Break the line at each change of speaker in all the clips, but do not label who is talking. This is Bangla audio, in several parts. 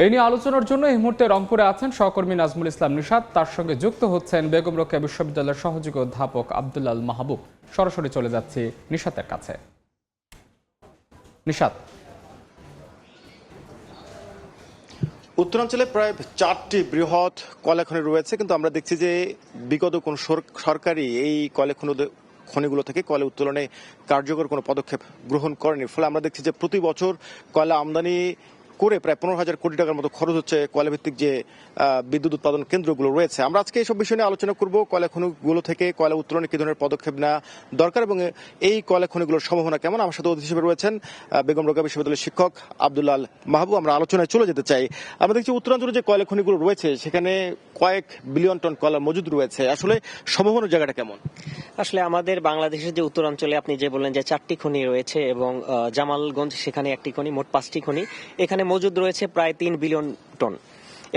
এই নিয়ে আলোচনার জন্য এই মুহূর্তে রংপুরে আছেন সহকর্মী নাজমুল ইসলাম নিশাত, তার সঙ্গে যুক্ত হচ্ছেন বেগম রোকেয়া বিশ্ববিদ্যালয়ের সহযোগী অধ্যাপক আব্দুল্লাল মাহবুব। সরাসরি চলে যাচ্ছি নিশাতের কাছে। নিশাত,
উত্তরাঞ্চলে প্রায় 4টি বৃহৎ কয়লা খনি রয়েছে, কিন্তু আমরা দেখছি যে বিগত কোন সরকারই এই কয়লা খনিগুলো থেকে কয়লা উত্তোলনে কার্যকর কোনো পদক্ষেপ গ্রহণ করেনি। ফলে আমরা দেখছি যে প্রতি বছর কয়লা আমদানি করে প্রায় 15,000 কোটি টাকার মতো খরচ হচ্ছে কয়লা ভিত্তিক যে বিদ্যুৎ উৎপাদন কেন্দ্রগুলো রয়েছে। আমরা আজকে এইসব বিষয় নিয়ে আলোচনা করব। কয়লা খনিগুলো থেকে কয়লা উত্তোলনে কি ধরনের পদক্ষেপ নেওয়া দরকার এবং এই কয়লা খনিগুলোর সম্ভাবনা কেমন। আমার সাথে অতিথি হিসেবে রয়েছেন বেগম রোকেয়া বিশ্ববিদ্যালয়ের শিক্ষক আব্দুল্লাল মাহবুব। আমরা আলোচনায় চলে যেতে চাই। আমরা দেখছি উত্তরাঞ্চলে যে কয়লা খনিগুলো রয়েছে সেখানে কয়েক বিলিয়ন টন কয়লা মজুদ রয়েছে। আসলে সম্ভাবনার জায়গাটা কেমন?
আসলে আমাদের বাংলাদেশের যে উত্তরাঞ্চলে আপনি যে বললেন যে 4টি খনি রয়েছে এবং জামালগঞ্জ সেখানে একটি খনি, মোট 5টি খনি এখানে মজুদ রয়েছে প্রায় 3 বিলিয়ন টন।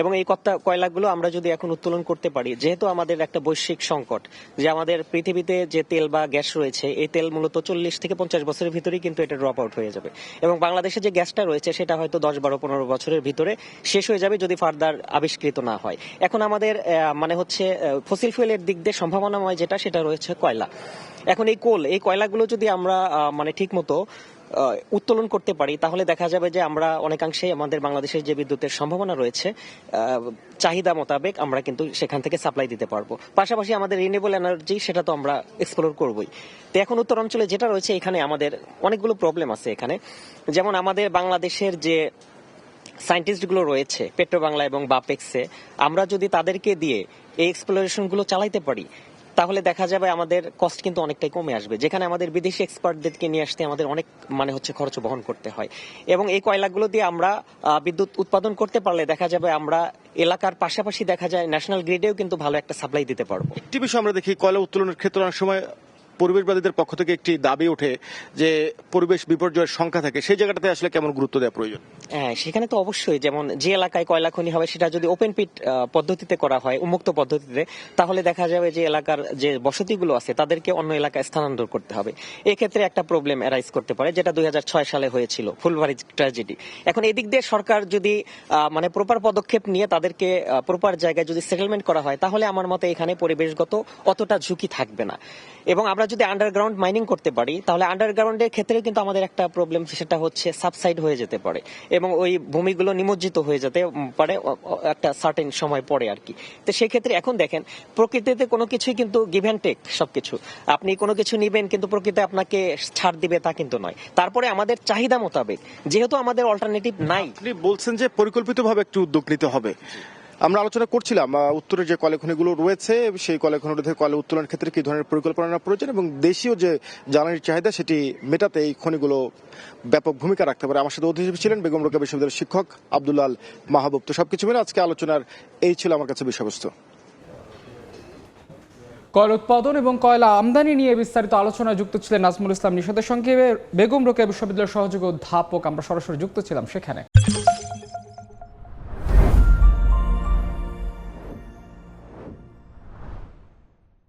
এবং এই কয়লাগুলো আমরা যদি এখন উত্তোলন করতে পারি, যেহেতু আমাদের একটা বৈশ্বিক সংকট যে আমাদের পৃথিবীতে যে তেল বা গ্যাস রয়েছে, এই তেল মূলত 40 থেকে 50 বছরের ভিতরেই কিন্তু এটা ড্রপ আউট হয়ে যাবে। এবং বাংলাদেশে যে গ্যাসটা রয়েছে সেটা হয়তো 10, 12, 15 বছরের ভিতরে শেষ হয়ে যাবে যদি ফার্দার আবিষ্কৃত না হয়। এখন আমাদের মানে হচ্ছে ফসিল ফুয়েলের দিক দিয়ে সম্ভাবনাময় যেটা সেটা রয়েছে কয়লা। এখন এই কয়লাগুলো যদি আমরা মানে ঠিক মতো উত্তোলন করতে পারি তাহলে দেখা যাবে যে আমরা অনেকাংশেই আমাদের বাংলাদেশের যে বিদ্যুতের সম্ভাবনা রয়েছে চাহিদা মোতাবেক আমরা কিন্তু সেখান থেকে সাপ্লাই দিতে পারবো। পাশাপাশি আমাদের রিনিউয়েবল এনার্জি সেটা তো আমরা এক্সপ্লোর করবোই। তো এখন উত্তরাঞ্চলে যেটা রয়েছে এখানে আমাদের অনেকগুলো প্রবলেম আছে। এখানে যেমন আমাদের বাংলাদেশের যে সায়েন্টিস্টগুলো রয়েছে পেট্রোবাংলা এবং বাপেক্সে, আমরা যদি তাদেরকে দিয়ে এই এক্সপ্লোরেশনগুলো চালাইতে পারি তাহলে দেখা যাবে আমাদের কস্ট কিন্তু অনেকটাই কমে আসবে, যেখানে আমাদের বিদেশি এক্সপার্টদেরকে নিয়ে আসতে আমাদের অনেক মানে হচ্ছে খরচ বহন করতে হয়। এবং এই কয়লাগুলো দিয়ে আমরা বিদ্যুৎ উৎপাদন করতে পারলে দেখা যাবে আমরা এলাকার পাশাপাশি দেখা যায় ন্যাশনাল গ্রিডেও কিন্তু ভালো একটা সাপ্লাই দিতে পারবো।
একটি বিষয় আমরা দেখি, কয়লা উত্তোলনের ক্ষেত্রে অনেক সময় পরিবেশবাদীদের পক্ষ থেকে একটি দাবি ওঠে যে পরিবেশ বিপর্যয়ের সংখ্যা থাকে, সেই জায়গাটাতে আসলে কেমন গুরুত্ব দেওয়া প্রয়োজন?
হ্যাঁ, সেখানে তো অবশ্যই, যেমন যে এলাকায় কয়লা খনি হবে সেটা যদি ওপেন পিট পদ্ধতিতে করা হয়, উন্মুক্ত পদ্ধতিতে, তাহলে দেখা যাবে যে এলাকার যে বসতিগুলো আছে তাদেরকে অন্য এলাকায় স্থানান্তর করতে হবে। এক্ষেত্রে একটা প্রবলেম অ্যারাইজ করতে পারে, যেটা 2006 সালে হয়েছিল ফুলবাড়ি ট্র্যাজেডি। এখন এদিক দিয়ে সরকার যদি মানে প্রপার পদক্ষেপ নিয়ে তাদেরকে প্রপার জায়গায় যদি সেটেলমেন্ট করা হয় তাহলে আমার মতে এখানে পরিবেশগত অতটা ঝুঁকি থাকবে না। এবং আমরা যদি আন্ডারগ্রাউন্ড মাইনিং করতে পারি তাহলে আন্ডারগ্রাউন্ডের ক্ষেত্রে কিন্তু আমাদের একটা প্রবলেম, সেটা হচ্ছে সাবসাইড হয়ে যেতে পারে এবং ওই ভূমিগুলো নিমজ্জিত হয়ে যেতে পারে একটা সার্টেন সময় পরে আর কি। তো সেই ক্ষেত্রে এখন দেখেন প্রকৃতিতে কোনো কিছুই কিন্তু গিভ অ্যান্ড টেক, সবকিছু আপনি কোনো কিছু নিবেন কিন্তু প্রকৃতি আপনাকে ছাড় দিবে তা কিন্তু নয়। তারপরে আমাদের চাহিদা মোতাবেক, যেহেতু আমাদের অল্টারনেটিভ নাই।
আপনি বলছেন যে পরিকল্পিতভাবে একটু উদ্যোগ নিতে হবে। আমরা আলোচনা করছিলাম উত্তরের যে কয়লা খনিগুলো রয়েছে সেই কয়লা খনিগুলো থেকে কয়লা উত্তোলনের ক্ষেত্রে কি ধরনের পরিকল্পনা প্রয়োজন এবং দেশীয় যে জ্বালানির চাহিদা সেটি মেটাতে এই খনিগুলো ব্যাপক ভূমিকা রাখতে পারে। আমার সাথে অতিথি ছিলেন বেগম রোকেয়া বিশ্ববিদ্যালয়ের শিক্ষক আব্দুল্লাল মাহবুব। তো সবকিছু মিলে আজকে আলোচনার এই ছিল আমার কাছে বিষয়বস্তু।
কয়লা উৎপাদন এবং কয়লা আমদানি নিয়ে বিস্তারিত আলোচনায় যুক্ত ছিলেন নাজমুল ইসলাম নিশাতের সঙ্গে বেগম রোকেয়া বিশ্ববিদ্যালয়ের সহযোগী অধ্যাপক। আমরা সরাসরি যুক্ত ছিলাম সেখানে।